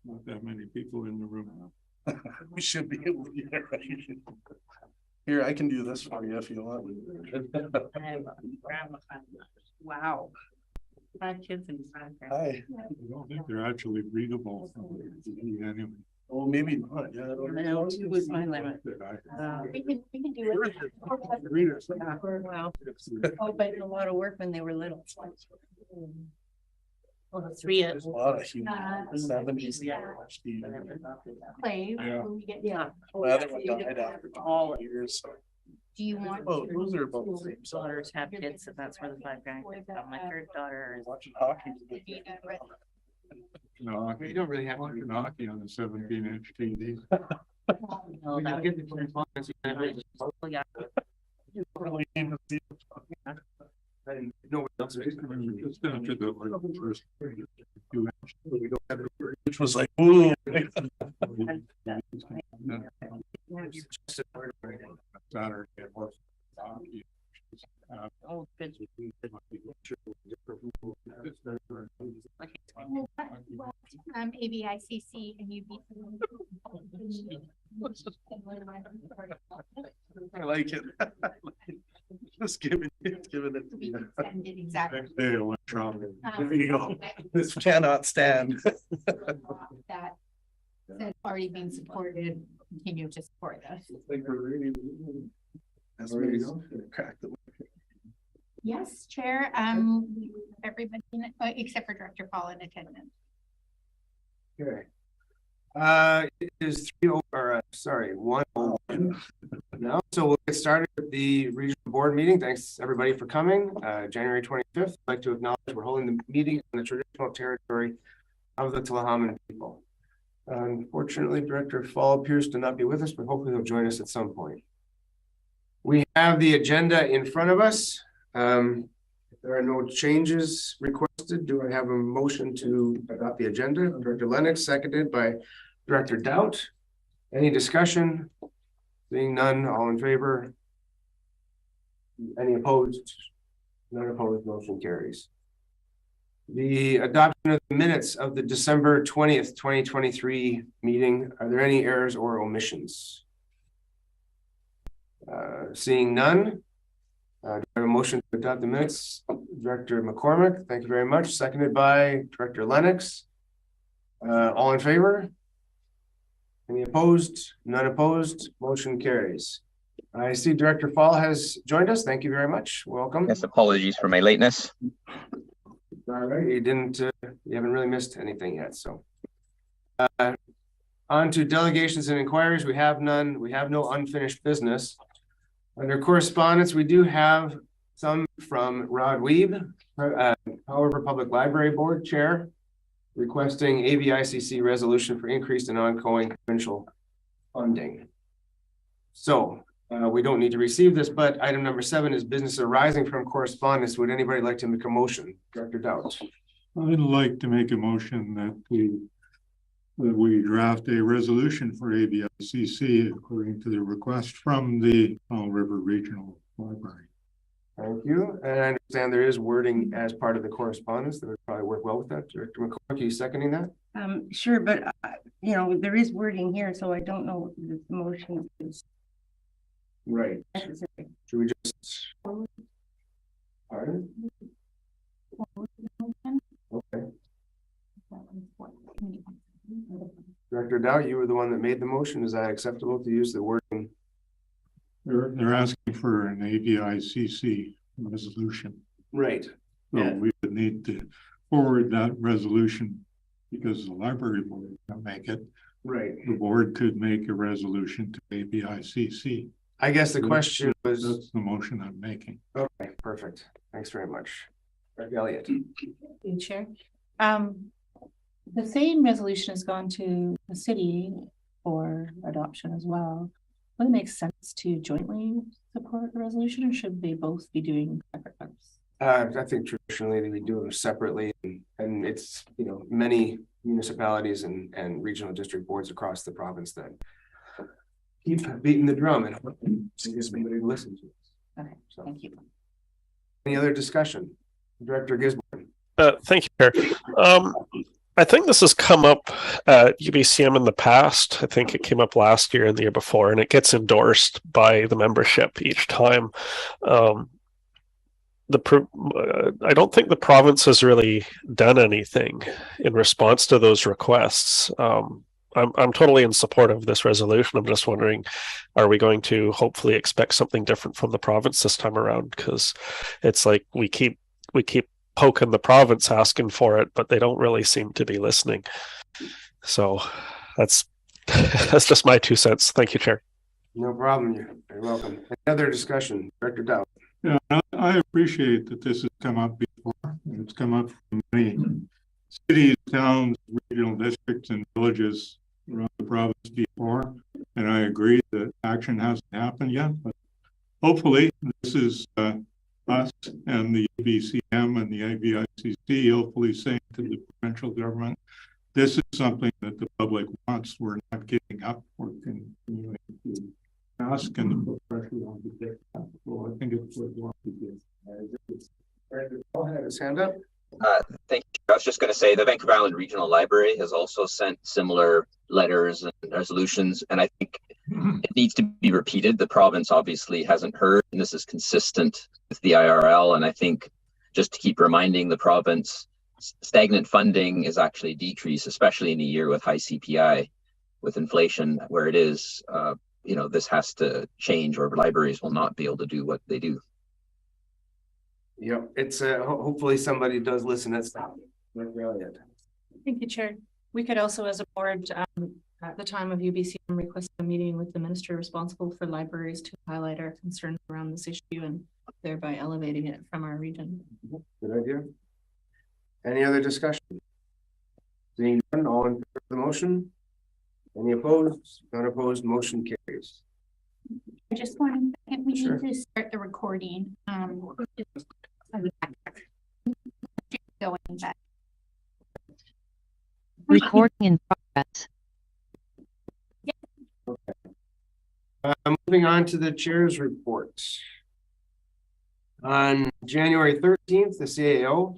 Not that many people in the room. We should be able to get it right. Here, I can do this for you if you want. Wow. 5 kids in front. Hi. I don't think they're actually readable. Anyway. Oh, maybe not. Yeah, I don't know. 2 was my limit. We can do it. Readers. Wow. Oh, but a lot of work when they were little. Well, the 3 There's a lot of human. 70s. Play Yeah. when we get. Yeah. My other one died after all years. Do you want? Oh, those are about the same Daughters size. have kids, so that's where the 5 grand came from. My 3rd daughter is. Watching hockey. No, you don't really have watching hockey on the 17-inch TV. No, that would be yeah. Really even see And nobody else is just after the like, first few inches. which was like, ooh. Saturday it was hockey. Oh, good. AVICC and UB. I like it. Just giving it to We you. can send it exactly. Next day electronic. There you go. This cannot stand. That that's already being supported, continue to support us. That's really crack the. Yes, Chair, everybody, except for Director Powell in attendance. Okay. It is 1:01 now, so we'll get started with the regional board meeting. Thanks everybody for coming. January 25th. I'd like to acknowledge we're holding the meeting on the traditional territory of the Tla'amin people. Unfortunately, Director Fall appears to not be with us, but hopefully he'll join us at some point. We have the agenda in front of us. If there are no changes requested, do I have a motion to adopt the agenda? Director Lennox, seconded by Director Doubt. Any discussion? Seeing none, all in favor? Any opposed? None opposed, motion carries. The adoption of the minutes of the December 20th, 2023 meeting. Are there any errors or omissions? Seeing none. Do I have a motion to adopt the minutes? Director McCormick, thank you very much. Seconded by Director Lennox. All in favor? Any opposed? None opposed. Motion carries. I see Director Fall has joined us. Thank you very much. Welcome. Yes, apologies for my lateness. All right, you haven't really missed anything yet. So on to delegations and inquiries. We have none. We have no unfinished business. Under correspondence, we do have some from Rod Wiebe, Powell River Public Library Board Chair, requesting AVICC resolution for increased and ongoing provincial funding. So we don't need to receive this, but item number 7 is business arising from correspondence. Would anybody like to make a motion? Director Doubt. I'd like to make a motion that we draft a resolution for AVICC according to the request from the Powell River Regional Library. Thank you. And I understand there is wording as part of the correspondence that would probably work well with that. Director McCormick, are you seconding that? Sure, but you know, there is wording here, so I don't know what the motion is. Right. Necessary. Should we just? Pardon? Okay. Director Dow, you were the one that made the motion. Is that acceptable to use the wording? They're asking for an AVICC resolution. Right. So Yeah. we would need to forward that resolution because the library board can't make it. Right. The board could make a resolution to AVICC. I guess the question was. That's the motion I'm making. Okay, perfect. Thanks very much. Director Elliott. Chair. The same resolution has gone to the city for adoption as well. Would it make sense to jointly support the resolution, or should they both be doing separate ones? I think traditionally we do them separately, and it's, you know, many municipalities and regional district boards across the province that keep beating the drum and somebody to listen to. Okay, so thank you. Any other discussion? Director Gisborne. Thank you, Chair. I think this has come up at UBCM in the past. I think it came up last year and the year before, and it gets endorsed by the membership each time. I don't think the province has really done anything in response to those requests. I'm totally in support of this resolution. I'm just wondering, are we going to hopefully expect something different from the province this time around? Because it's like we keep poking the province asking for it, but they don't really seem to be listening. So that's just my 2 cents. Thank you, Chair. No problem. You're very welcome. Any other discussion, Director Dow? Yeah, I appreciate that this has come up before. It's come up from many cities, towns, regional districts, and villages around the province before. And I agree that action hasn't happened yet, but hopefully this is us and the UBCM and the AVICC hopefully saying to the provincial government, this is something that the public wants. We're not giving up. We're continuing to ask and to put pressure on the district. Well, I think it's what we want to do. Paul had his hand up. Thank you. I was just going to say the Vancouver Island Regional Library has also sent similar letters and resolutions, and I think it needs to be repeated. The province obviously hasn't heard, and this is consistent with the IRL, and I think just to keep reminding the province, stagnant funding is actually a decrease, especially in a year with high CPI, with inflation where it is. This has to change, or libraries will not be able to do what they do. Yep, it's hopefully somebody does listen. That's not brilliant. Thank you, Chair. We could also, as a board, at the time of UBCM, request a meeting with the minister responsible for libraries to highlight our concerns around this issue and thereby elevating it from our region. Good idea. Any other discussion? Seeing none, all in favor of the motion? Any opposed? None opposed. Motion carries. Just one second, we Sure. need to start the recording. Going back. Recording in progress. Moving on to the chair's report. On January 13th, the CAO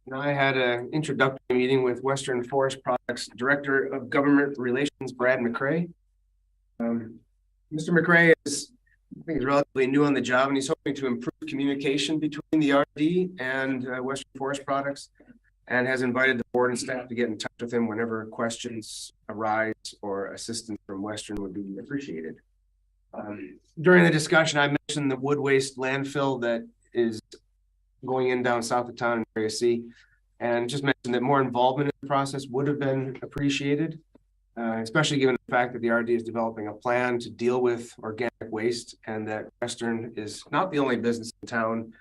and I had an introductory meeting with Western Forest Products Director of Government Relations, Brad McRae. Mr. McRae is, I think, he's relatively new on the job, and he's hoping to improve communication between the RD and Western Forest Products, and has invited the board and staff to get in touch with him whenever questions arise or assistance from Western would be appreciated. During the discussion, I mentioned the wood waste landfill that is going in down south of town in Area C, and just mentioned that more involvement in the process would have been appreciated, especially given the fact that the RD is developing a plan to deal with organic waste, and that Western is not the only business in town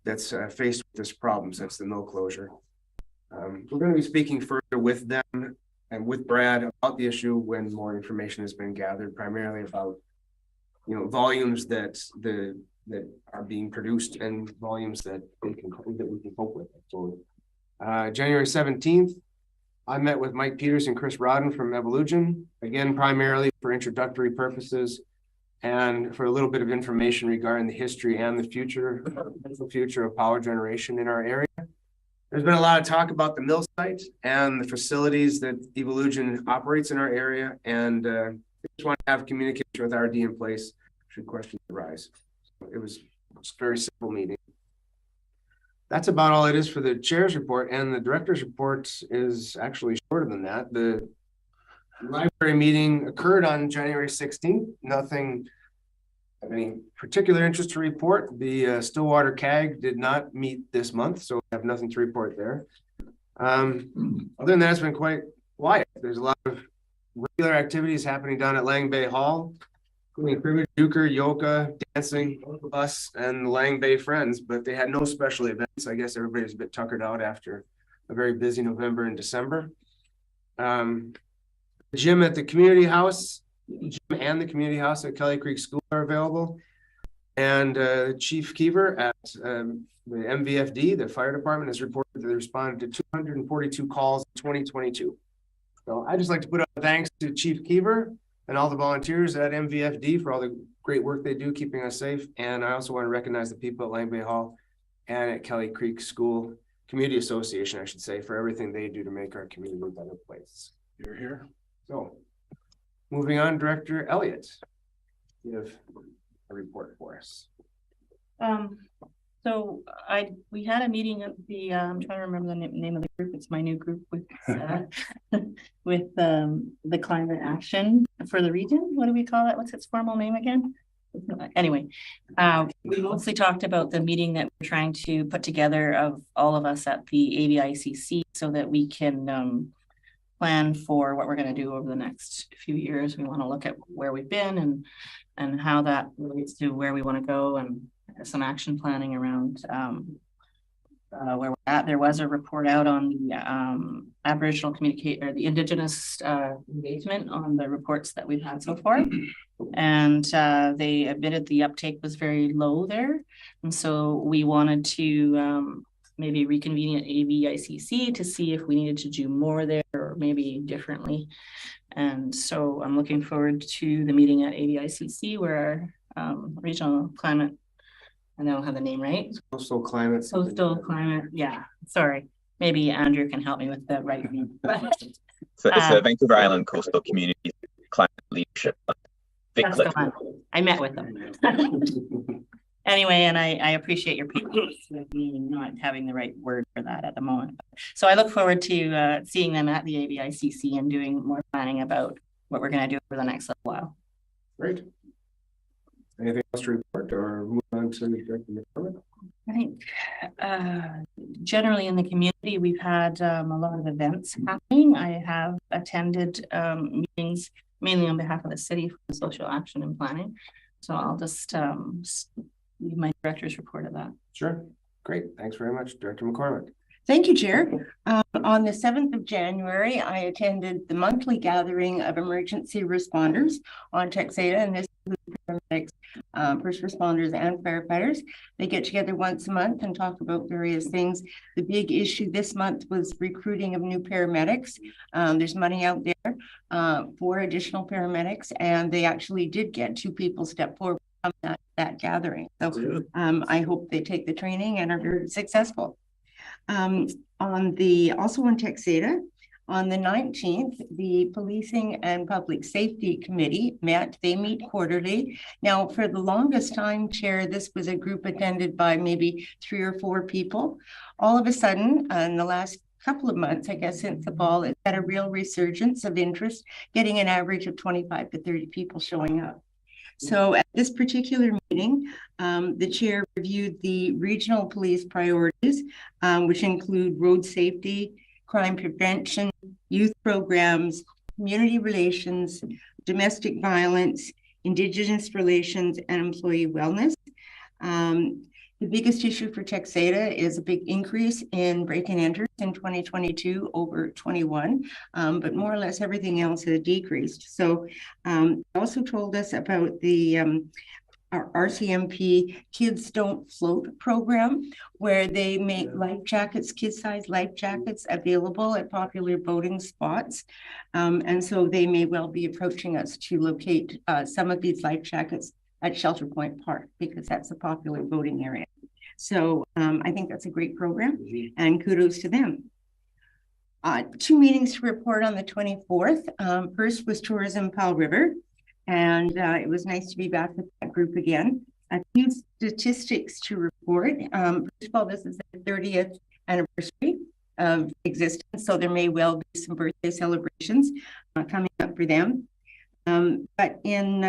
that's faced with this problem since the mill closure. We're going to be speaking further with them and with Brad about the issue when more information has been gathered, primarily about volumes that are being produced and volumes that we can cope with. So January 17th, I met with Mike Peters and Chris Rodden from Evolution, again primarily for introductory purposes and for a little bit of information regarding the history and the future of power generation in our area. There's been a lot of talk about the mill site and the facilities that Evolution operates in our area, and I just want to have communication with RD in place should questions arise. So it was a very simple meeting. That's about all it is for the chair's report, and the director's report is actually shorter than that. The library meeting occurred on January 16th. Nothing of any particular interest to report. The Stillwater CAG did not meet this month, so we have nothing to report there. Other than that, it's been quite quiet. There's a lot of regular activities happening down at Lang Bay Hall, including cribbage, euchre, yoga, dancing, us, and the Lang Bay Friends, but they had no special events. I guess everybody's a bit tuckered out after a very busy November and December. The gym at the community house, and the community house at Kelly Creek School are available. And Chief Keever at the MVFD, the fire department, has reported that they responded to 242 calls in 2022. So I'd just like to put up thanks to Chief Keever and all the volunteers at MVFD for all the great work they do keeping us safe. And I also want to recognize the people at Lang Bay Hall and at Kelly Creek School community association, I should say, for everything they do to make our community a better place. You're here. So, moving on, Director Elliott, you have a report for us. So we had a meeting at the, I'm trying to remember the name of the group. It's my new group with, with the climate action for the region. What do we call it? What's its formal name again? Anyway, we mostly talked about the meeting that we're trying to put together of all of us at the AVICC so that we can plan for what we're going to do over the next few years. We want to look at where we've been and how that relates to where we want to go, and some action planning around where we're at. There was a report out on the Aboriginal or the Indigenous engagement on the reports that we've had so far. And they admitted the uptake was very low there. And so we wanted to maybe reconvene at AVICC to see if we needed to do more there or maybe differently. And so I'm looking forward to the meeting at AVICC where our regional climate, I don't have the name right. Coastal climate. Yeah, sorry. Maybe Andrew can help me with the right name. So it's the Vancouver Island Coastal Community Climate Leadership. I met with them. Anyway, and I appreciate your patience with me not having the right word for that at the moment. So I look forward to seeing them at the AVICC and doing more planning about what we're going to do for the next little while. Great. Anything else to report or move on to the Director McCormick? I think generally in the community, we've had a lot of events happening. I have attended meetings mainly on behalf of the city for social action and planning. So I'll just leave my director's report of that. Sure. Great. Thanks very much, Director McCormick. Thank you, Chair. On the 7th of January, I attended the monthly gathering of emergency responders on Texada, and this includes paramedics, first responders, and firefighters. They get together once a month and talk about various things. The big issue this month was recruiting of new paramedics. There's money out there for additional paramedics, and they actually did get 2 people step forward from that gathering. So I hope they take the training and are very successful. Also on Texada, on the 19th, the Policing and Public Safety Committee met. They meet quarterly. Now, for the longest time, Chair, this was a group attended by maybe 3 or 4 people. All of a sudden, in the last couple of months, I guess since the fall, it's had a real resurgence of interest, getting an average of 25 to 30 people showing up. So at this particular meeting, the chair reviewed the regional police priorities, which include road safety, crime prevention, youth programs, community relations, domestic violence, Indigenous relations, and employee wellness. The biggest issue for Texada is a big increase in break and enters in 2022 over 21, but more or less everything else has decreased. So also told us about the our RCMP Kids Don't Float program, where they make life jackets, kid-sized life jackets available at popular boating spots. And so they may well be approaching us to locate some of these life jackets at Shelter Point Park, because that's a popular boating area. So I think that's a great program, and kudos to them. 2 meetings to report on the 24th. First was Tourism Powell River, and it was nice to be back with that group again. A few statistics to report. First of all, this is the 30th anniversary of existence, so there may well be some birthday celebrations coming up for them. But in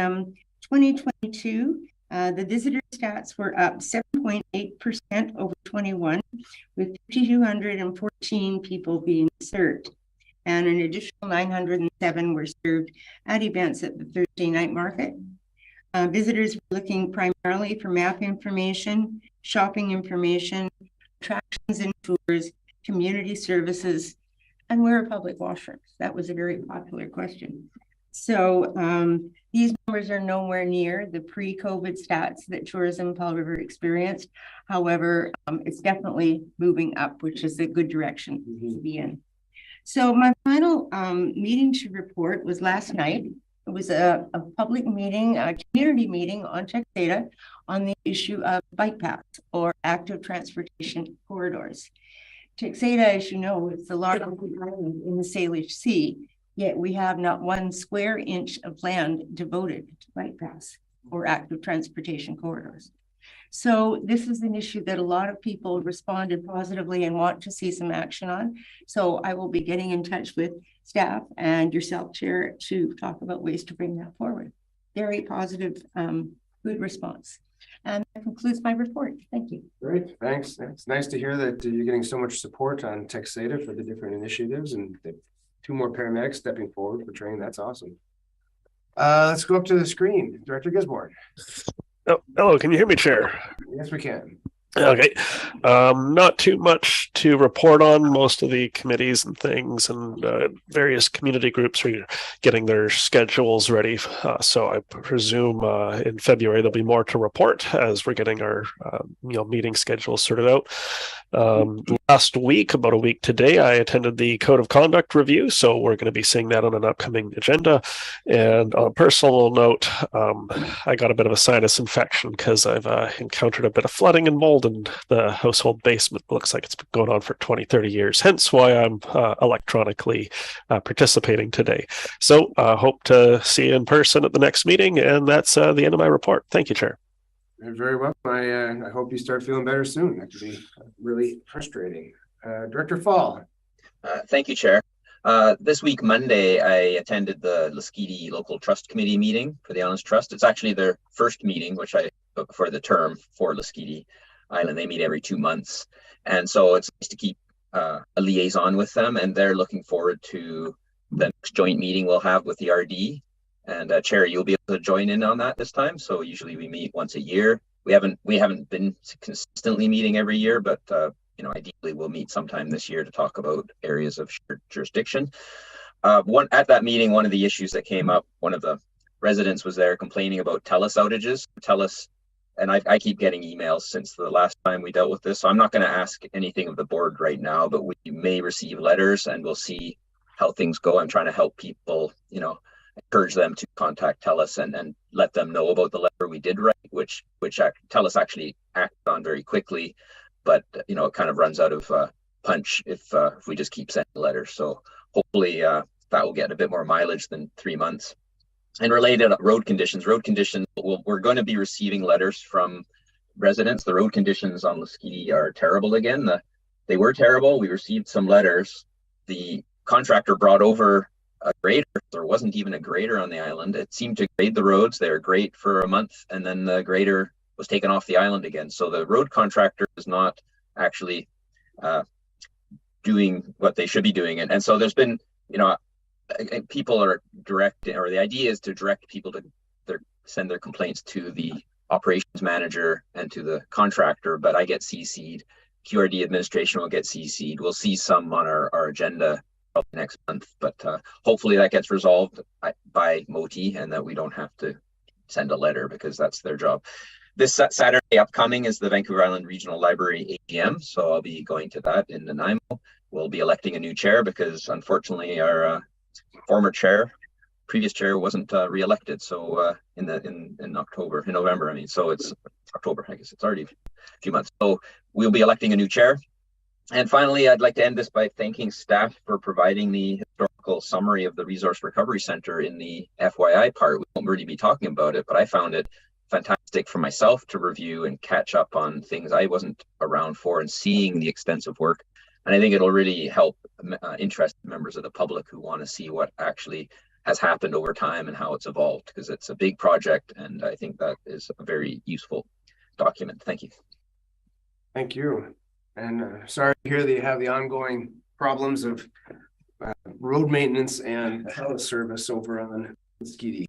2022, the visitor stats were up 7.8% over 21, with 5,214 people being served. And an additional 907 were served at events at the Thursday night market. Visitors were looking primarily for map information, shopping information, attractions and tours, community services, and where are public washrooms? That was a very popular question. So these numbers are nowhere near the pre-COVID stats that Tourism Powell River experienced. However, it's definitely moving up, which is a good direction to be in. So my final meeting to report was last night. It was a public meeting, a community meeting on Texada on the issue of bike paths or active transportation corridors. Texada, as you know, is the largest island in the Salish Sea, yet we have not 1 square inch of land devoted to bike paths or active transportation corridors. So this is an issue that a lot of people responded positively and want to see some action on. So I will be getting in touch with staff and yourself, Chair, to talk about ways to bring that forward. Very positive, good response. And that concludes my report. Thank you. Great, thanks. It's nice to hear that you're getting so much support on Texada for the different initiatives, and the 2 more paramedics stepping forward for training. That's awesome. Let's go up to the screen. Director Gisborne. Oh, hello, can you hear me, Chair? Yes, we can. Okay, not too much to report on. Most of the committees and things and various community groups are getting their schedules ready. So I presume in February there'll be more to report as we're getting our meeting schedules sorted out. Last week, about a week today, I attended the Code of Conduct review, so we're going to be seeing that on an upcoming agenda. And on a personal note, I got a bit of a sinus infection because I've encountered a bit of flooding and mold in the household basement. Looks like it's been going on for 20-30 years, hence why I'm electronically participating today. So hope to see you in person at the next meeting, and that's the end of my report. Thank you, Chair. You're very well. I hope you start feeling better soon. That could be really frustrating. Director Fall. Thank you, Chair. This week, Monday, I attended the Lasqueti Local Trust Committee meeting for the Islands Trust. It's actually their first meeting, which I took for the term for Lasqueti Island. They meet every 2 months. And so it's nice to keep a liaison with them, and they're looking forward to the next joint meeting we'll have with the RD. And Chair, you'll be able to join in on that this time. So usually we meet once a year. We haven't been consistently meeting every year, but ideally we'll meet sometime this year to talk about areas of shared jurisdiction. At that meeting, one of the issues that came up, one of the residents was there complaining about TELUS outages. TELUS, and I keep getting emails since the last time we dealt with this. So I'm not going to ask anything of the board right now, but we may receive letters and we'll see how things go. I'm trying to help people, encourage them to contact TELUS and let them know about the letter we did write, which TELUS actually acted on very quickly, but it kind of runs out of punch if we just keep sending letters. So hopefully that will get a bit more mileage than 3 months. And related road conditions, we're going to be receiving letters from residents. The road conditions on Lasqueti are terrible again. They were terrible. We received some letters. The contractor brought over a grader. There wasn't even a grader on the island. It seemed to grade the roads. They were great for a month, and then the grader was taken off the island again. So the road contractor is not actually doing what they should be doing. And so there's been, people are directing, or the idea is to direct people to send their complaints to the operations manager and to the contractor, but I get CC'd. QRD administration will get CC'd. We'll see some on our agenda probably next month, but hopefully that gets resolved by MOTI and that we don't have to send a letter because that's their job. This Saturday upcoming is the Vancouver Island Regional Library AGM, so I'll be going to that in Nanaimo. We'll be electing a new chair because unfortunately our previous chair wasn't re-elected. So in November, so it's October, I guess it's already a few months. So we'll be electing a new chair. And finally, I'd like to end this by thanking staff for providing the historical summary of the Resource Recovery Center in the FYI part. We won't really be talking about it, but I found it fantastic for myself to review and catch up on things I wasn't around for and seeing the extensive work. And I think it'll really help interested members of the public who want to see what actually has happened over time and how it's evolved, because it's a big project, and I think that is a very useful document. Thank you. Thank you. And sorry to hear that you have the ongoing problems of road maintenance and house service over on Lasqueti.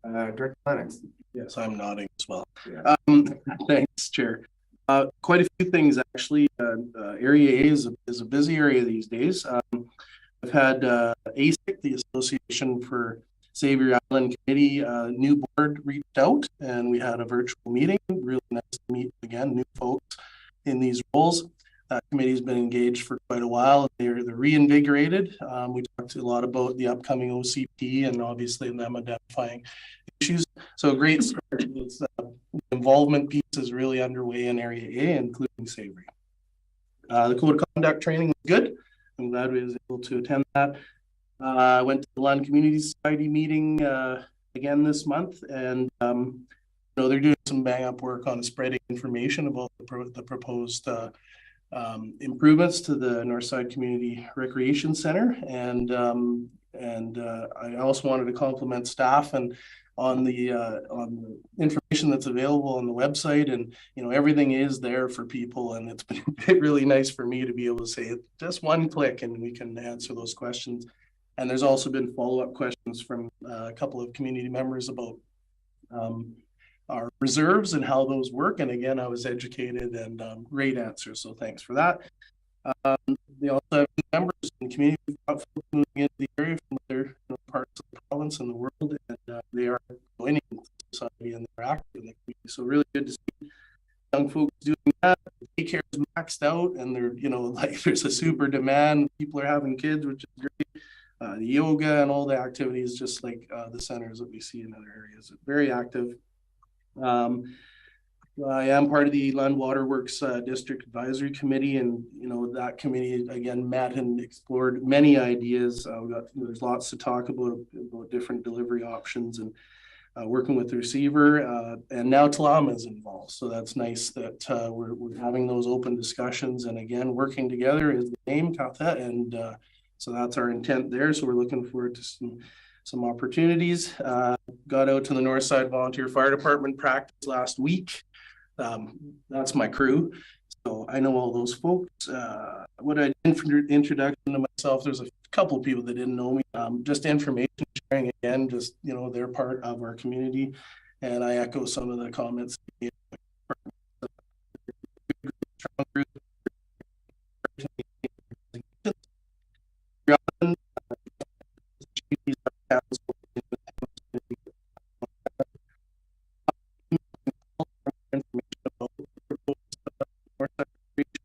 Director Lennox. Yes, I'm nodding as well. Yeah. Thanks, Chair. Quite a few things actually. Area A is a busy area these days. I've had AVICC, the Association for Xavier Island Committee, new board reached out, and we had a virtual meeting. Really nice to meet again new folks in these roles. That committee's been engaged for quite a while. They're reinvigorated. We talked a lot about the upcoming OCP and obviously them identifying issues. So a great start. The involvement piece is really underway in Area A, including Savory. The code of conduct training was good. I'm glad we was able to attend that. I went to the Lund Community Society meeting again this month, and they're doing some bang up work on spreading information about the proposed improvements to the Northside Community Recreation Center, and I also wanted to compliment staff and on the information that's available on the website, and everything is there for people, and it's been really nice for me to be able to say just one click and we can answer those questions. And there's also been follow-up questions from a couple of community members about our reserves and how those work. And again, I was educated, and great answers. So thanks for that. They also have members in the community moving into the area from other parts of the province and the world, and they are joining society and they're active in the community. So really good to see young folks doing that. Daycare is maxed out, and they're there's a super demand. People are having kids, which is great. The yoga and all the activities, just like the centers that we see in other areas, are very active. I am part of the Lund Waterworks District Advisory Committee, and that committee again met and explored many ideas. There's lots to talk about different delivery options, and working with the receiver, and now Tullahoma is involved. So that's nice that we're having those open discussions, and again working together is the name qathet, and so that's our intent there. So we're looking forward to some opportunities. Got out to the Northside Volunteer Fire Department practice last week. That's my crew, so I know all those folks. What I introduction to myself, there's a couple of people that didn't know me. Just information sharing again, just they're part of our community, and I echo some of the comments.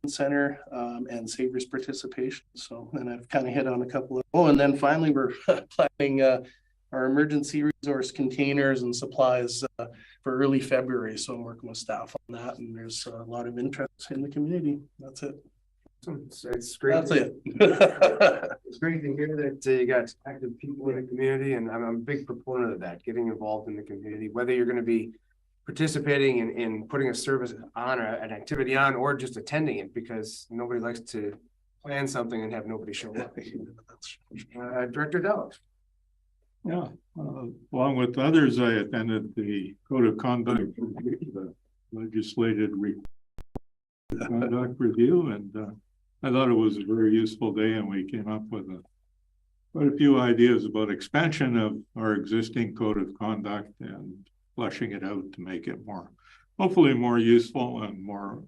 Center and Savers participation. So, and I've kind of hit on a couple of, and then finally we're planning our emergency resource containers and supplies for early February. So I'm working with staff on that, and there's a lot of interest in the community. That's it. It's great. That's it. It's great to hear that you got active people in the community, and I'm a big proponent of that, getting involved in the community, whether you're going to be participating in putting a service on or an activity on, or just attending it, because nobody likes to plan something and have nobody show up. Director Dell. Yeah, along with others, I attended the Code of Conduct, the legislative conduct review, and I thought it was a very useful day, and we came up with quite a few ideas about expansion of our existing Code of Conduct and fleshing it out to make it hopefully more useful and more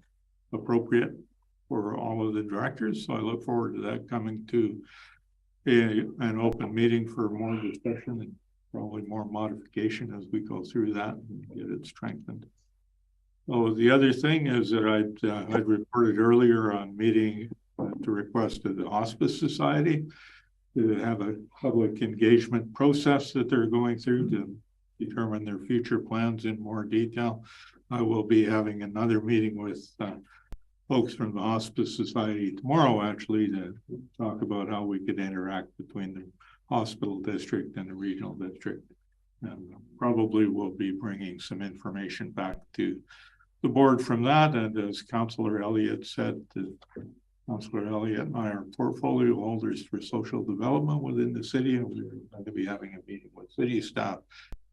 appropriate for all of the directors. So I look forward to that coming to an open meeting for more discussion and probably more modification as we go through that and get it strengthened. So the other thing is that I'd reported earlier on meeting to request of the Hospice Society to have a public engagement process that they're going through to determine their future plans in more detail. I will be having another meeting with folks from the Hospice Society tomorrow, actually, to talk about how we could interact between the hospital district and the regional district. And probably we'll be bringing some information back to the board from that. And as Councillor Elliott said, Councillor Elliott and I are portfolio holders for social development within the city, and we're going to be having a meeting with city staff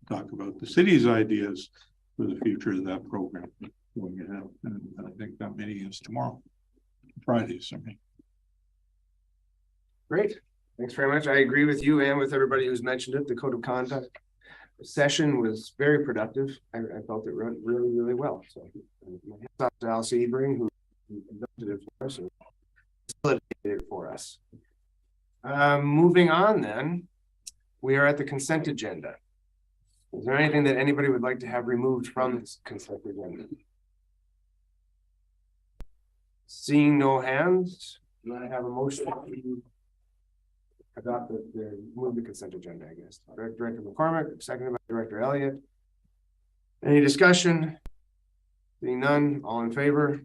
talk about the city's ideas for the future of that program going ahead. And I think that meeting is tomorrow, Friday, sorry. Great. Thanks very much. I agree with you and with everybody who's mentioned it. The Code of Conduct session was very productive. I felt it went really, really well. So my hats off to Alice Ebring, who conducted it for us and facilitated it for us. Moving on then, we are at the consent agenda. Is there anything that anybody would like to have removed from this consent agenda? Seeing no hands, do I have a motion to adopt move the consent agenda, I guess. Director McCormick, seconded by Director Elliott. Any discussion? Seeing none, all in favor?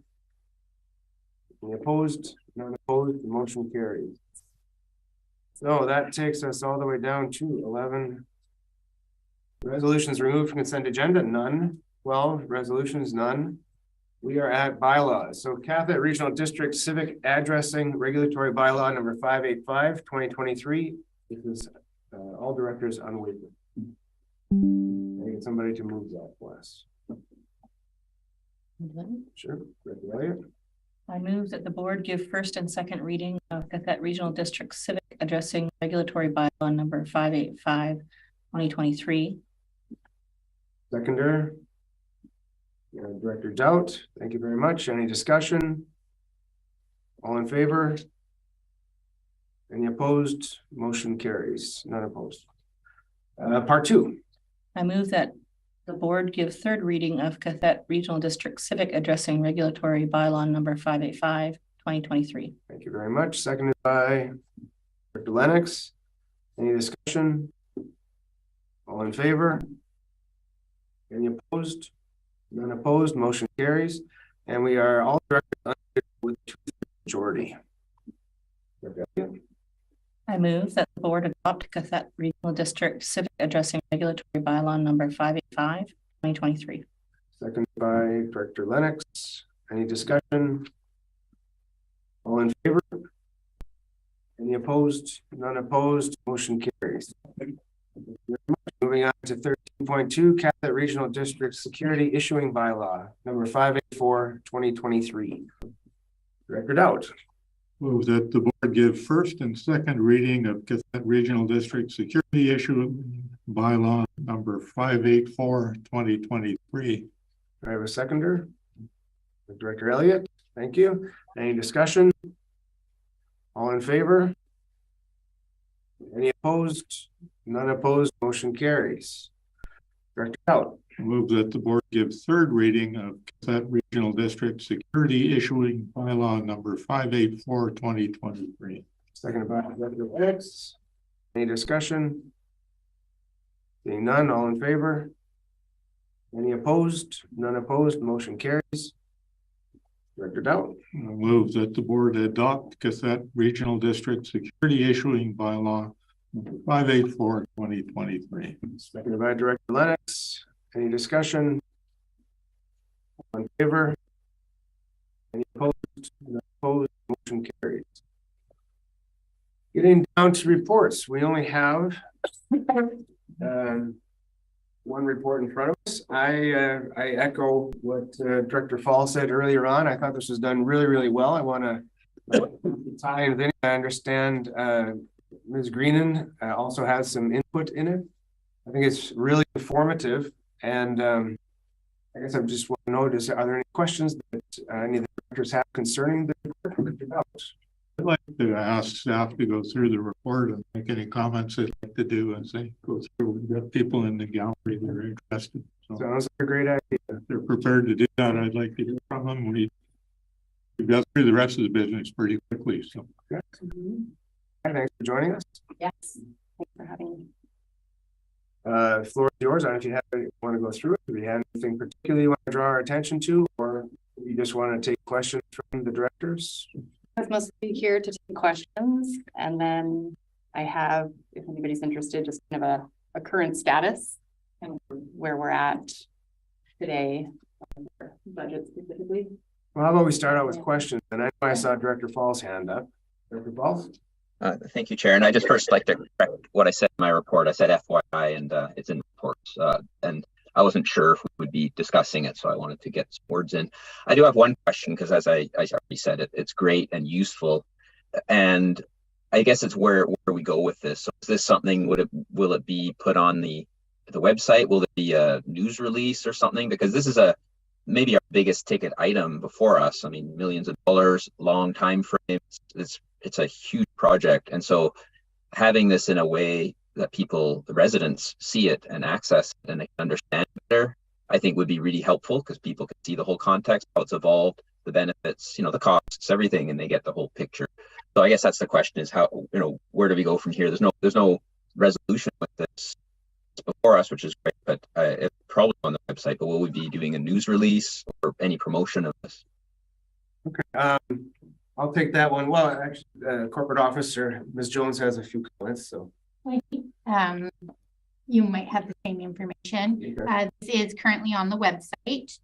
Any opposed? None opposed, the motion carries. So that takes us all the way down to 11. Resolutions removed from consent agenda, none. 12, resolutions, none. We are at bylaws. So qathet Regional District Civic Addressing Regulatory Bylaw number 585, 2023. This is all directors on Wiebe. I get somebody to move that for us. Sure. I move that the board give first and second reading of qathet Regional District Civic Addressing Regulatory Bylaw number 585, 2023. Seconder. Director Doubt, thank you very much. Any discussion? All in favor? Any opposed? Motion carries. None opposed. Part 2. I move that the board give third reading of qathet Regional District Civic Addressing Regulatory Bylaw number 585, 2023. Thank you very much. Seconded by Director Lennox. Any discussion? All in favor? Any opposed? None opposed, motion carries, and we are all directed with 2/3 majority. I move that the board adopt qathet Regional District Civic Addressing Regulatory Bylaw number 585, 2023. Seconded by Director Lennox. Any discussion? All in favor? Any opposed? None opposed, motion carries. Moving on to 13.2, qathet Regional District Security Issuing Bylaw, number 584, 2023. Director Doubt. Move that the board give first and second reading of qathet Regional District Security Issuing Bylaw number 584, 2023. Do I have a seconder? Director Elliott, thank you. Any discussion? All in favor? Any opposed? None opposed, motion carries. Director Out. Move that the board give third reading of qathet Regional District Security Issuing Bylaw number 584, 2023. Seconded by Director Lennox. Any discussion? Seeing none, all in favor? Any opposed? None opposed, motion carries. Director Doubt. Move that the board adopt qathet Regional District Security Issuing Bylaw 584, 2023. Seconded by Director Lennox. Any discussion? All in favor? Any opposed? None opposed, motion carries. Getting down to reports, we only have one report in front of us. I echo what Director Fall said earlier on. I thought this was done really, really well. I want to tie in Vinny. I understand Ms. Greenan also has some input in it. I think it's really informative, and I guess I just want to know, are there any questions that any of the directors have concerning the report? I'd like to ask staff to go through the report and make any comments they'd like to do as they go through. We've got people in the gallery that are interested. So sounds like a great idea. If they're prepared to do that, I'd like to hear from them. We've got through the rest of the business pretty quickly. So thanks for joining us. Yes, thanks for having me. Floor is yours. I don't know if you want to go through it. Do you have anything particularly you want to draw our attention to, or you just want to take questions from the directors? I was mostly here to take questions, and then I have, if anybody's interested, just kind of a current status and where we're at today, budget specifically. Well, how about we start out with questions? And I know I saw Director Fall's hand up. Director Fall? Thank you, Chair. And I just first like to correct what I said in my report. I said FYI, and it's in reports. And I wasn't sure if we would be discussing it, so I wanted to get some words in. I do have one question, because as I already said, it's great and useful. And I guess it's where we go with this. So is this something, will it be put on the website? Will it be a news release or something? Because this is maybe our biggest ticket item before us. I mean, millions of dollars, long time frame. It's a huge project. And so having this in a way that the residents see it and access it and they can understand better, I think would be really helpful, because people can see the whole context, how it's evolved, the benefits, the costs, everything, and they get the whole picture. So I guess that's the question, is how, where do we go from here? There's no resolution with this before us, which is great, but it's probably on the website, but will we be doing a news release or any promotion of this? Okay. I'll take that one. Well, actually, corporate officer, Ms. Jones has a few comments, so. You might have the same information. This is currently on the website.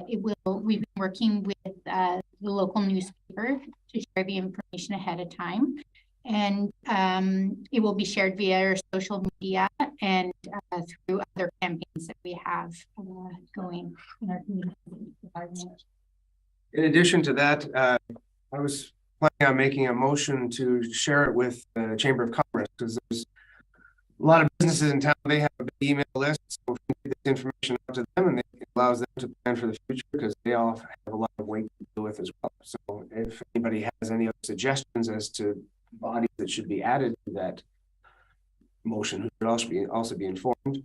We've been working with the local newspaper to share the information ahead of time. And it will be shared via our social media and through other campaigns that we have going in our community. In addition to that, I was planning on making a motion to share it with the Chamber of Commerce, because there's a lot of businesses in town. They have a big email list, so if we get this information out to them, and it allows them to plan for the future, because they all have a lot of weight to deal with as well. So if anybody has any other suggestions as to bodies that should be added to that motion, who should also be informed,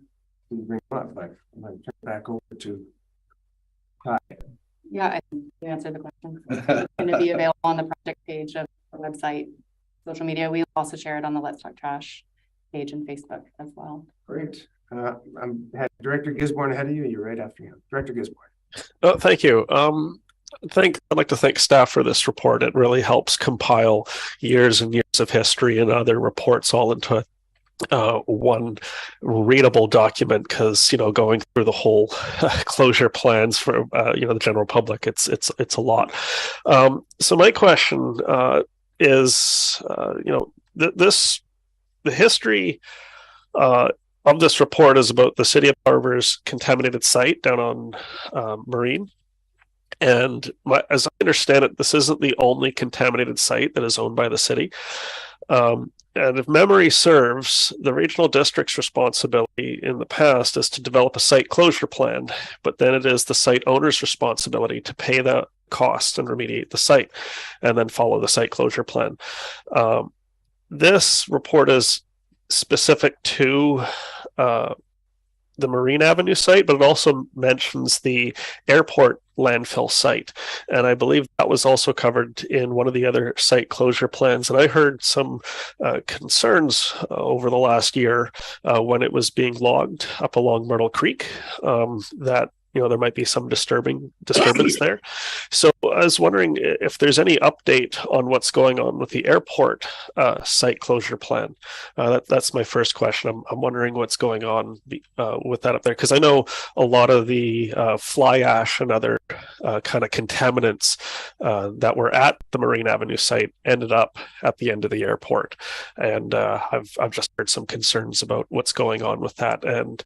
we bring them up. But I'm going to turn it back over to Ty. Yeah, I think you answered the question. It's going to be available on the project page of the website, social media. We'll also share it on the Let's Talk Trash page and Facebook as well. Great. I'm had Director Gisborne ahead of you. You're right after him. Director Gisborne. Oh, thank you. I'd like to thank staff for this report. It really helps compile years and years of history and other reports all into one readable document, because going through the whole closure plans for the general public, it's a lot. So my question is, the history of this report is about the City of Harbor's contaminated site down on Marine. And as I understand it, this isn't the only contaminated site that is owned by the city. And if memory serves, the regional district's responsibility in the past is to develop a site closure plan, but then it is the site owner's responsibility to pay the cost and remediate the site, and then follow the site closure plan. This report is specific to the Marine Avenue site, but it also mentions the airport landfill site. And I believe that was also covered in one of the other site closure plans. And I heard some concerns over the last year when it was being logged up along Myrtle Creek, that there might be some disturbance there. So I was wondering if there's any update on what's going on with the airport site closure plan. That's my first question. I'm wondering what's going on with that up there, because I know a lot of the fly ash and other kind of contaminants that were at the Marine Avenue site ended up at the end of the airport. And I've just heard some concerns about what's going on with that. And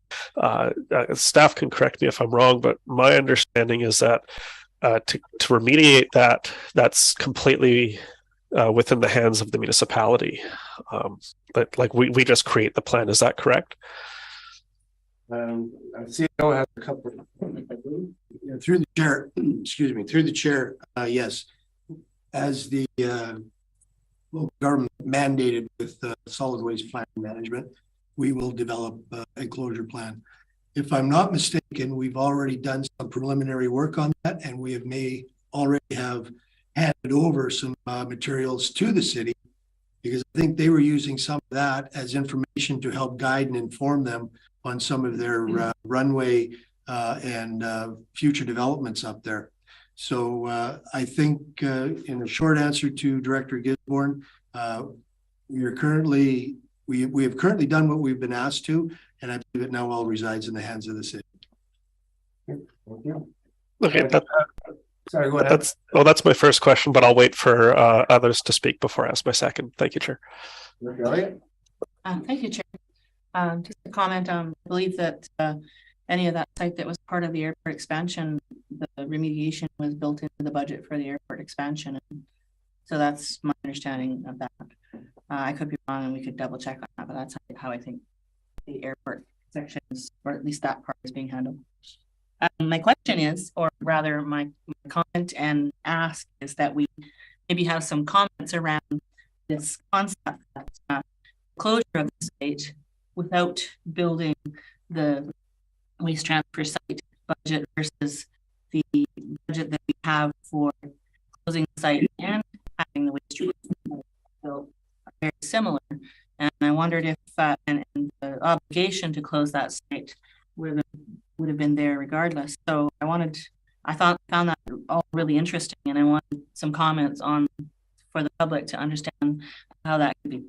staff can correct me if I'm wrong, but my understanding is that to remediate that's completely within the hands of the municipality. But we just create the plan. Is that correct? I see I have a couple. Through the chair, excuse me, through the chair, yes. As the local government mandated with solid waste plan management, we will develop a closure plan. If I'm not mistaken, we've already done some preliminary work on that, and we may already have handed over some materials to the city, because I think they were using some of that as information to help guide and inform them on some of their runway and future developments up there. So I think in a short answer to Director Gisborne, we have currently done what we've been asked to, and I believe it now all resides in the hands of the city. Thank you. Okay. Sorry, go ahead. That's my first question, but I'll wait for others to speak before I ask my second. Thank you, Chair. Thank you, Chair. Just a comment, I believe that any of that site that was part of the airport expansion, the remediation was built into the budget for the airport expansion. So that's my understanding of that. I could be wrong, and we could double check on that, but that's how I think the airport section is, or at least that part is being handled. My question is, or rather my comment and ask is that we maybe have some comments around this concept that closure of the site without building the waste transfer site budget versus the budget that we have for closing the site and having the waste transfer. So very similar. And I wondered if and the obligation to close that site would have been there regardless. So I found that all really interesting, and I wanted some comments on for the public to understand how that could be.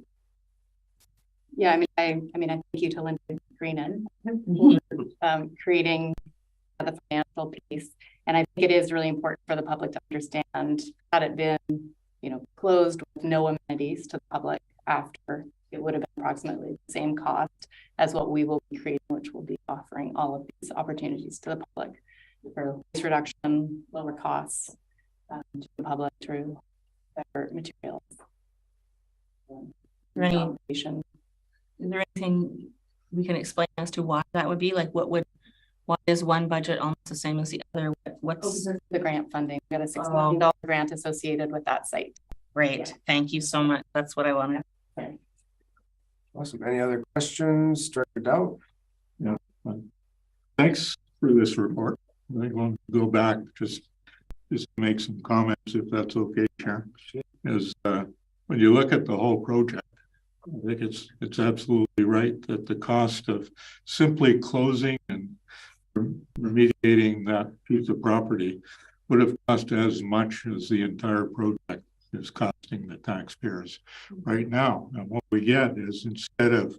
Yeah, I mean, I thank you to Lund Greenan creating the financial piece. And I think it is really important for the public to understand, had it been, closed with no amenities to the public after, it would have been approximately the same cost as what we will be creating, which will be offering all of these opportunities to the public for waste reduction, lower costs to the public through better materials. Is there anything we can explain as to why that would be? Like, why is one budget almost the same as the other? What's the grant funding? We got a $6 million grant associated with that site. Great. Yeah. Thank you so much. That's what I wanted. Awesome. Any other questions, Director Dowd? Yeah. Thanks for this report. I think we'll go back just make some comments, if that's okay, Chair. As when you look at the whole project, I think it's absolutely right that the cost of simply closing and remediating that piece of property would have cost as much as the entire project is costing the taxpayers right now. And what we get is, instead of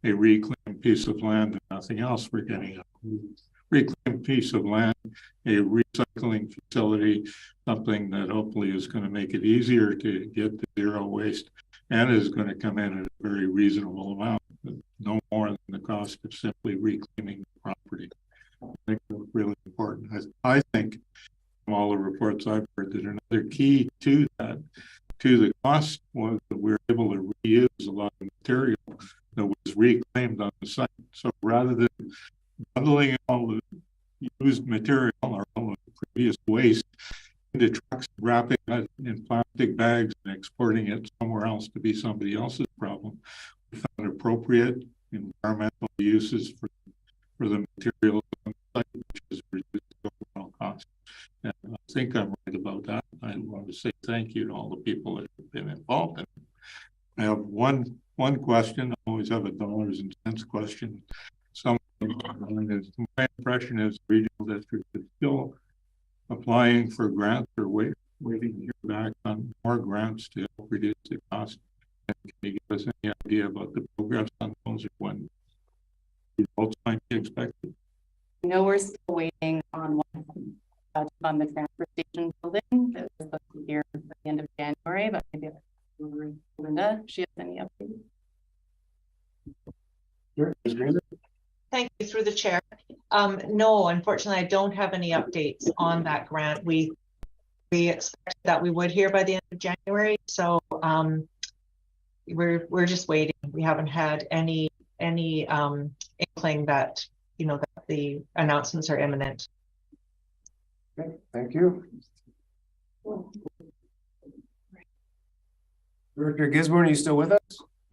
a reclaimed piece of land and nothing else, we're getting a reclaimed piece of land, a recycling facility, something that hopefully is going to make it easier to get to zero waste, and is going to come in at a very reasonable amount, no more than the cost of simply reclaiming the property. I think that's really important. I think from all the reports I've heard, that another key to the cost was that we were able to reuse a lot of material that was reclaimed on the site. So rather than bundling all the used material or all the previous waste into trucks, wrapping it in plastic bags and exporting it somewhere else to be somebody else's problem, we found appropriate environmental uses for the materials on the site, which is reduced overall cost. And I think I'm right about that. I want to say thank you to all the people that have been involved in it. I have one question. I always have a dollars and cents question. My impression is the regional district is still applying for grants or waiting to hear back on more grants to help reduce the cost. And can you give us any idea about the progress on those, or when results might be expected? I know we're still waiting on one on the transfer station building that was supposed to be here at the end of January, but maybe Linda, she has any updates? Sure. Thank you, through the chair. No, unfortunately, I don't have any updates on that grant. We expected that we would hear by the end of January, so we're just waiting. We haven't had any inkling that that the announcements are imminent. Okay, thank you. Director Gisborne, are you still with us?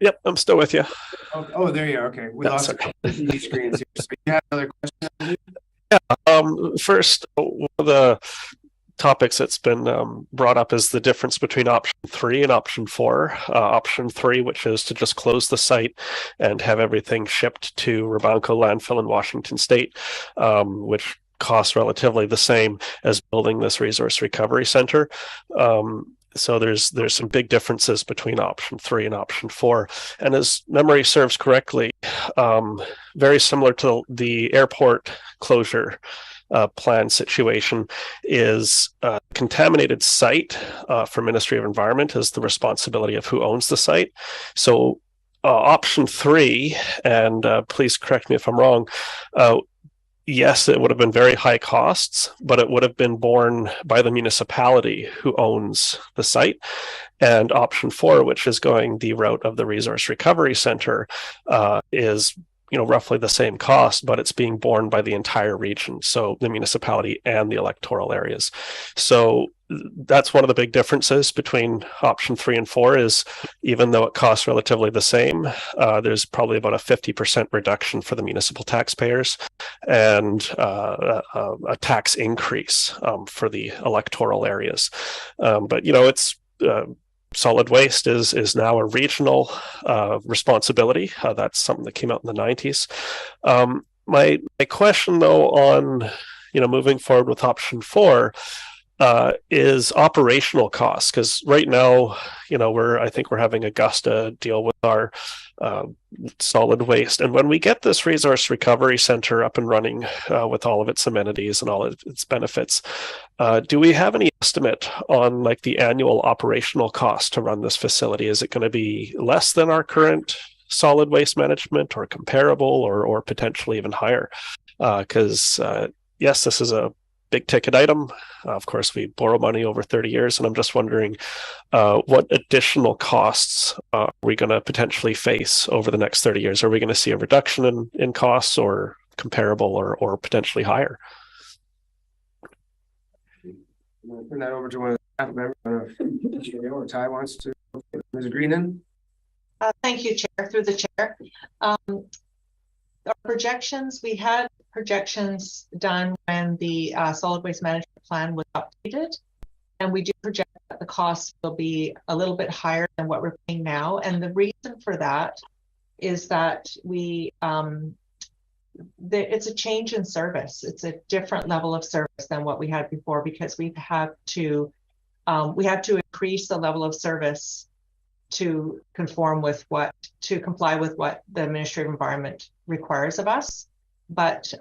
Yep, I'm still with you. Oh, there you are. Okay, we lost a couple of screens here. So you have another question? Yeah. First, one of the topics that's been brought up is the difference between option 3 and option 4. Option 3, which is to just close the site and have everything shipped to Rabanco landfill in Washington State, which costs relatively the same as building this resource recovery center. So there's some big differences between option 3 and option 4. And as memory serves correctly, very similar to the airport closure plan situation, is a contaminated site for Ministry of Environment is the responsibility of who owns the site. So option 3, and please correct me if I'm wrong, yes, it would have been very high costs, but it would have been borne by the municipality who owns the site. And option 4, which is going the route of the Resource Recovery Center, is roughly the same cost, but it's being borne by the entire region, so the municipality and the electoral areas. So that's one of the big differences between option 3 and 4 is, even though it costs relatively the same, there's probably about a 50% reduction for the municipal taxpayers and a tax increase for the electoral areas. But it's solid waste is now a regional responsibility. That's something that came out in the 90s. My question, though, on moving forward with option 4, is operational costs. Because right now, you know, I think we're having Augusta deal with our solid waste. And when we get this resource recovery center up and running with all of its amenities and all of its benefits, do we have any estimate on like the annual operational cost to run this facility? Is it going to be less than our current solid waste management, or comparable, or potentially even higher? Because yes, this is a big ticket item. Of course, we borrow money over 30 years, and I'm just wondering what additional costs are we going to potentially face over the next 30 years? Are we going to see a reduction in costs, or comparable, or potentially higher? I'm going to turn that over to one of the staff members, or Ty wants to. Ms. Greenan. Thank you, Chair, through the Chair. Our projections, we had projections done when the solid waste management plan was updated, and we do project that the costs will be a little bit higher than what we're paying now. And the reason for that is that it's a change in service. It's a different level of service than what we had before, because we have to increase the level of service to comply with what the administrative environment requires of us. But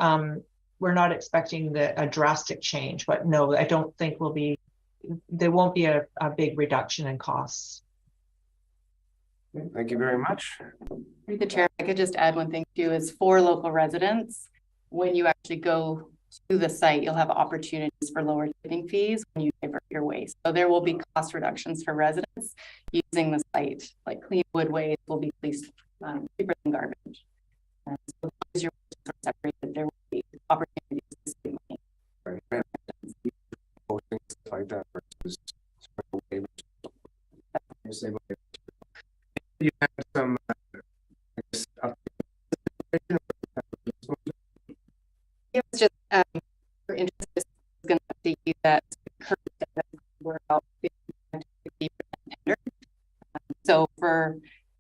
we're not expecting a drastic change. But no, I don't think there won't be a big reduction in costs. Thank you very much. Through the Chair, I could just add one thing too, is for local residents, when you actually go to the site, you'll have opportunities for lower tipping fees when you divert your waste. So there will be cost reductions for residents using the site, like clean wood waste will be cheaper than garbage. And so as your waste are separated, there will be opportunities to save money. Right. Things like that versus you have some it was just for interest, is going to update you that current status, we're about 50% tender. So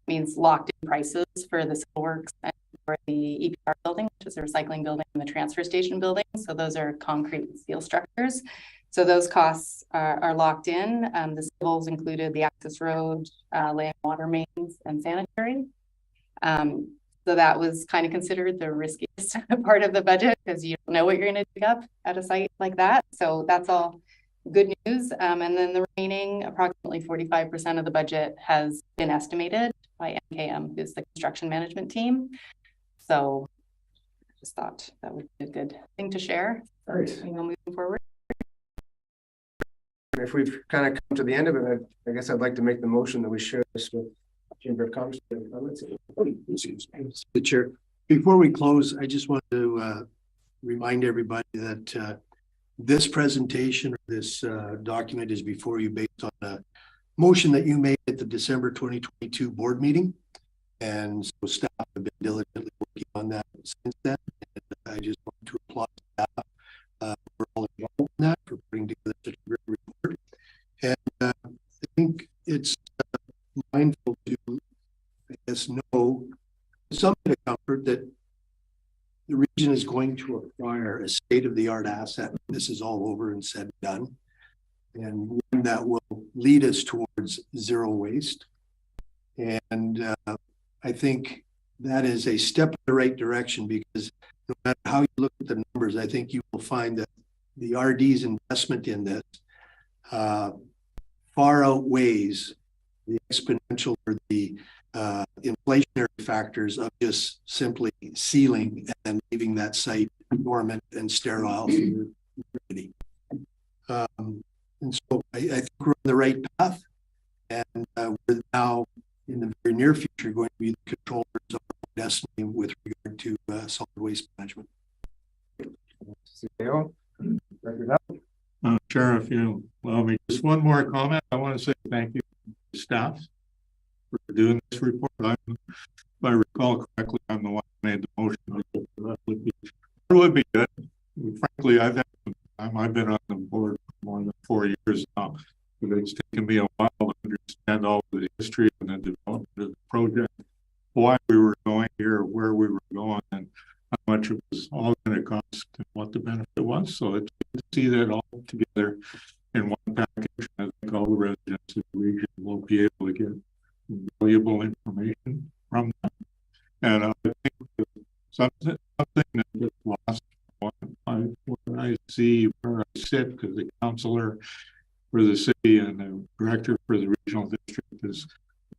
means locked in prices for the civil works and for the EPR building, which is the recycling building and the transfer station building. So those are concrete and steel structures. So those costs are locked in. The civils included the access road, laying water mains, and sanitary. So that was kind of considered the riskiest part of the budget, because you don't know what you're going to dig up at a site like that. So that's all good news. And then the remaining approximately 45% of the budget has been estimated by NKM, who's the construction management team. So I just thought that would be a good thing to share. All right. Moving forward. If we've kind of come to the end of it, I guess I'd like to make the motion that we share this with Chamber of Commerce. The Chair, before we close, I just want to remind everybody that this presentation, or this document, is before you based on a motion that you made at the December 2022 board meeting. And so staff have been diligently working on that since then. And I just want to applaud staff for all involved in that, for putting together such a great report. And I think it's mindful to, I guess, know some bit of comfort that the region is going to acquire a state-of-the-art asset. This is all over and said and done, and one that will lead us towards zero waste. And I think that is a step in the right direction, because no matter how you look at the numbers, I think you will find that the RD's investment in this far outweighs the exponential or the inflationary factors of just simply sealing and then leaving that site dormant and sterile for your community. And so I think we're on the right path, and we're now in the very near future going to be the controllers of our destiny with regard to solid waste management. CEO, Chair, if you allow me just one more comment, I want to say thank you to staff for doing this report. If I recall correctly, I'm the one who made the motion. That would be good. Frankly, I've been on the board for more than 4 years now, but it's taken me a while to understand all of the history and the development of the project, why we were going here, where we were going, and how much it was all going to cost and what the benefit was. So it's good to see that all together. something that gets lost when I see where I sit, because the counselor for the city and the director for the regional district is,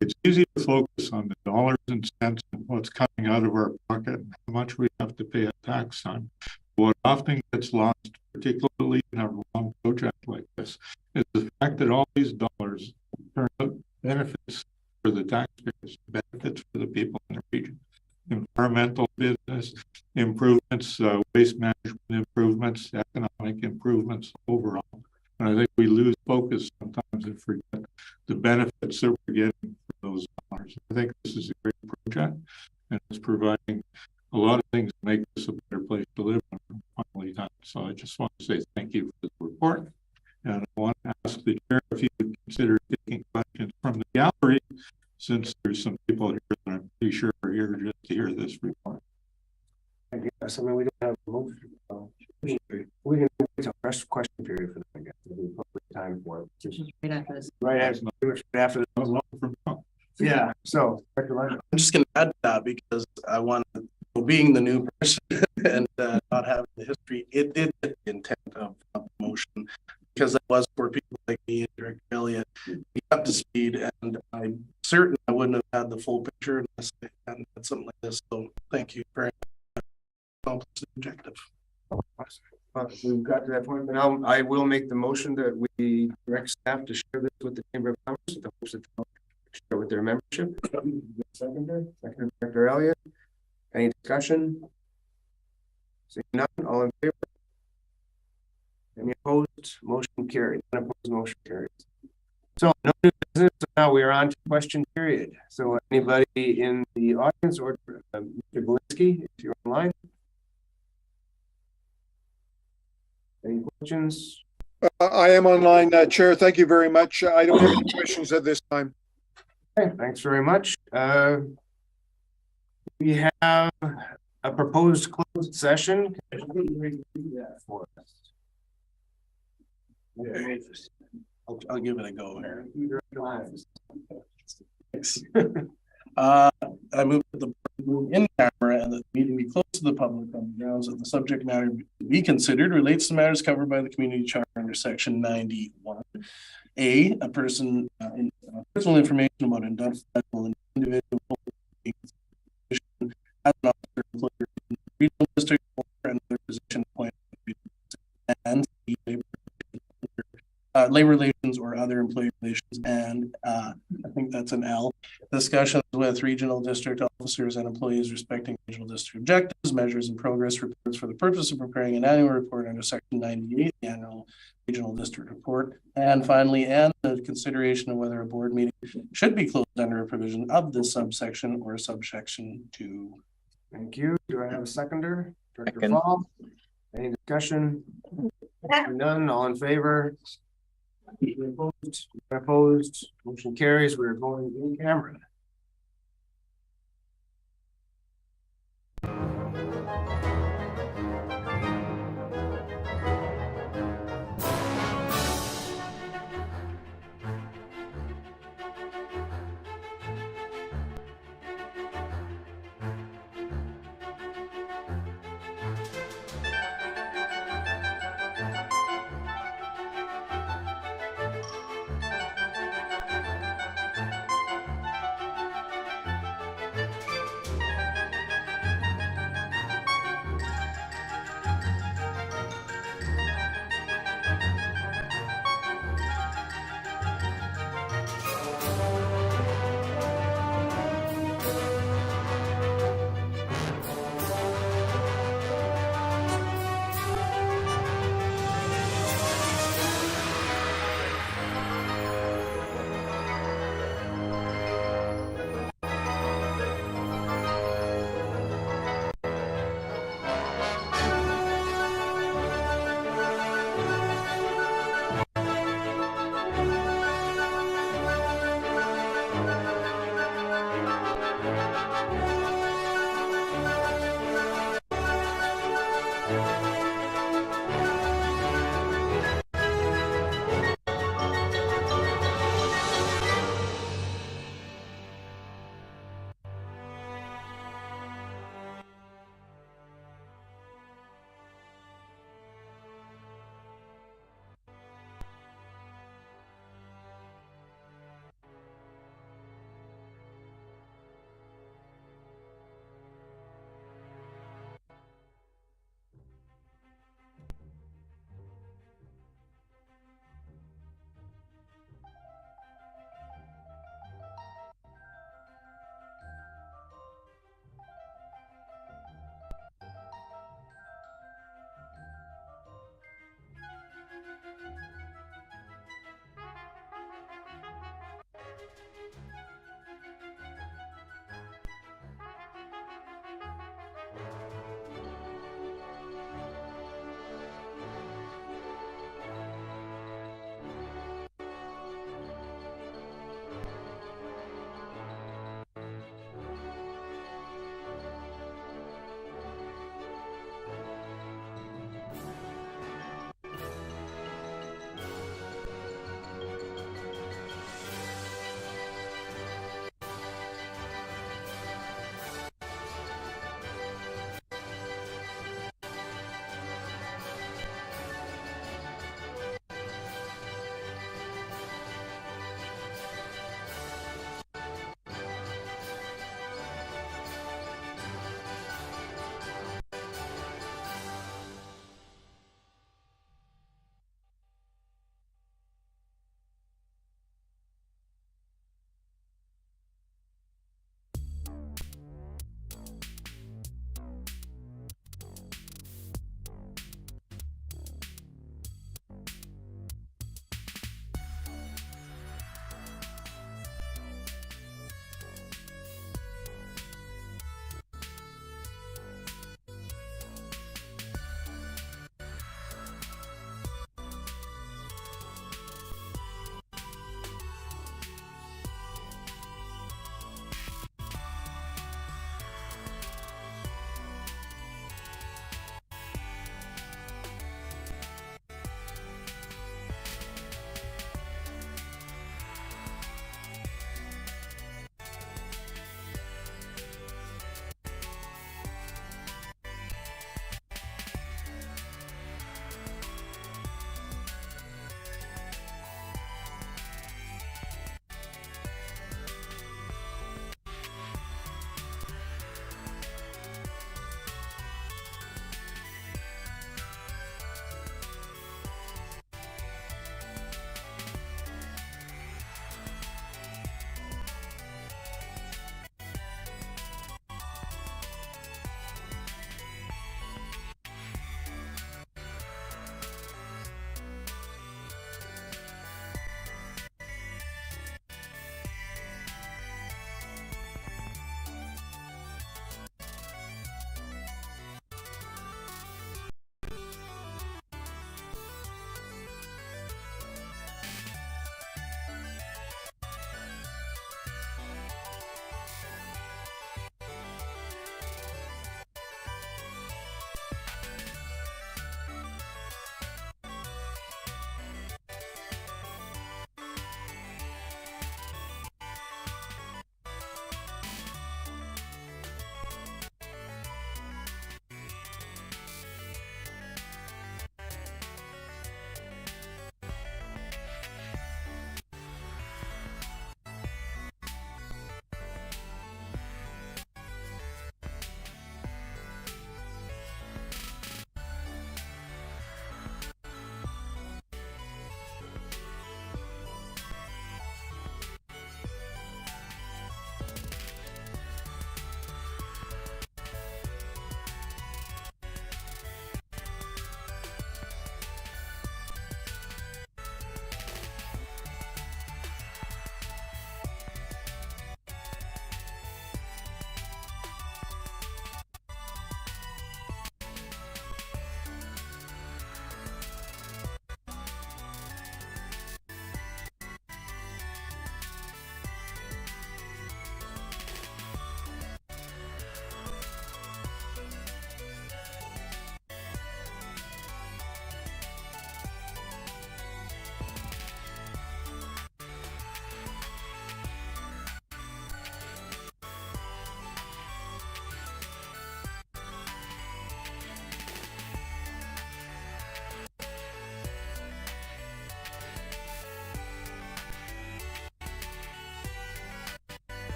it's easy to focus on the dollars and cents and what's coming out of our pocket and how much we have to pay a tax on. What often gets lost, particularly in a long project like this, is the fact that all these dollars turn out benefits for the taxpayers, benefits for the people in the region. Environmental business improvements, waste management improvements, economic improvements overall. And I think we lose focus sometimes and forget the benefits that we're getting for those dollars. I think this is a great project, and it's providing a lot of things to make this a better place to live when we're finally done. So I just want to say thank you for the report. And I want to ask the chair if you would consider taking questions from the gallery, since there's some people here that I'm pretty sure are here just to hear this report. Yes, I mean, we don't have a motion. We can wait till first question period for that, I guess. It'll be appropriate time for it. This is right after this. Right after the. Yeah, so. I'm just going to add to that because I want to, being the new person and not having the history, it did get the intent of the motion, because that was for people like me and Director Elliott to get up to speed, and I'm certain I wouldn't have had the full picture unless I hadn't had something like this. So thank you very much. Accomplish the objective. We've got to that point, but now I will make the motion that we direct staff to share this with the Chamber of Commerce, the hopes that they'll share with their membership. Seconder, Director Elliott. Any discussion? Seeing none, all in favor? Any opposed? Motion carried. None opposed, motion carried. So no new business. So now we are on to question period. So anybody in the audience or Mr. Belinsky, if you're online. Any questions? I am online, Chair. Thank you very much. I don't have any questions at this time. Okay, thanks very much. We have a proposed closed session. For us? I'll give it a go here. I move that the board in camera and that the meeting be closed to the public on the grounds that the subject matter be considered relates to matters covered by the community charter under section 91. A person in personal information about an identifiable individual as an officer, employer in the regional district or another position appointed and labor relations or other employee relations, and I think that's an L. Discussions with regional district officers and employees respecting regional district objectives, measures, and progress reports for the purpose of preparing an annual report under section 98, the annual regional district report. And finally, and the consideration of whether a board meeting should be closed under a provision of this subsection or subsection 2. Thank you. Do I have a seconder? Director Second. Powell. Any discussion? None. All in favor? Opposed? Opposed? Motion carries. We're going in camera.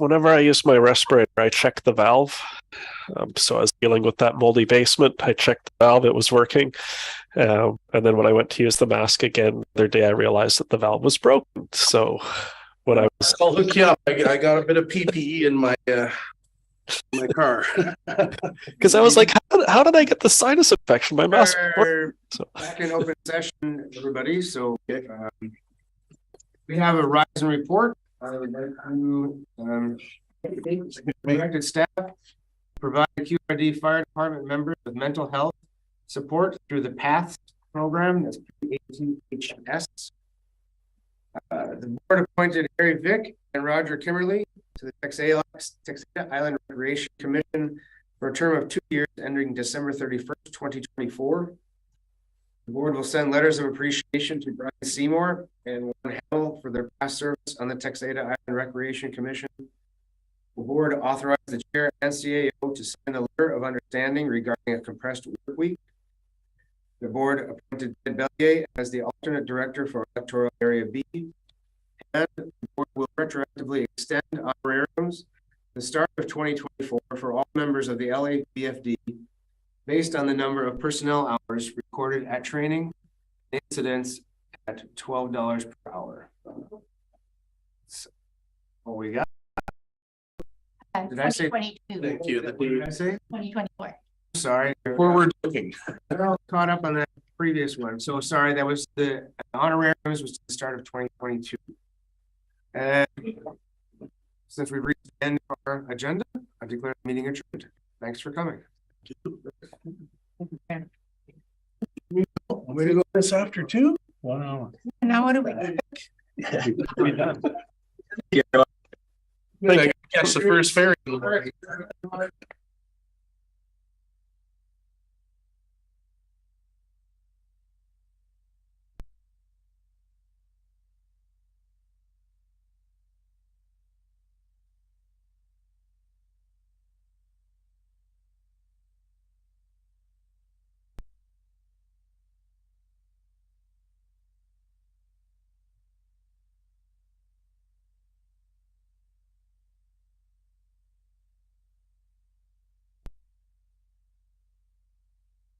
whenever I use my respirator, I check the valve. So I was dealing with that moldy basement. I checked the valve, it was working. And then when I went to use the mask again the other day, I realized that the valve was broken. So when I was... I'll hook you up. I got a bit of PPE in my car. Because I was like, how did I get the sinus infection? My mask. So back in open session, everybody. So we have a Horizon report. I would like to directed staff provide QRD Fire Department members with mental health support through the PATH program. That's PATHS. The board appointed Harry Vick and Roger Kimmerly to the Texada Island Recreation Commission for a term of 2 years ending December 31st, 2024. The board will send letters of appreciation to Brian Seymour and Warren Hamill for their past service on the Texada Island Recreation Commission. The board authorized the chair and CAO to sign a letter of understanding regarding a compressed work week. The board appointed Ted Bellier as the alternate director for Electoral Area B, and the board will retroactively extend honorariums the start of 2024 for all members of the LABFD based on the number of personnel hours recorded at training incidents at $12 per hour. So, what we got? Did I say? Thank you. What did I say? 2024. Sorry. Forward looking. They're all caught up on that previous one. So sorry, that was the honorariums was the start of 2022. And since we've reached the end of our agenda, I declare the meeting adjourned. Thanks for coming. Way to go this after too. Wow. Now what do we? We're done. Yeah. Catch the first ferry.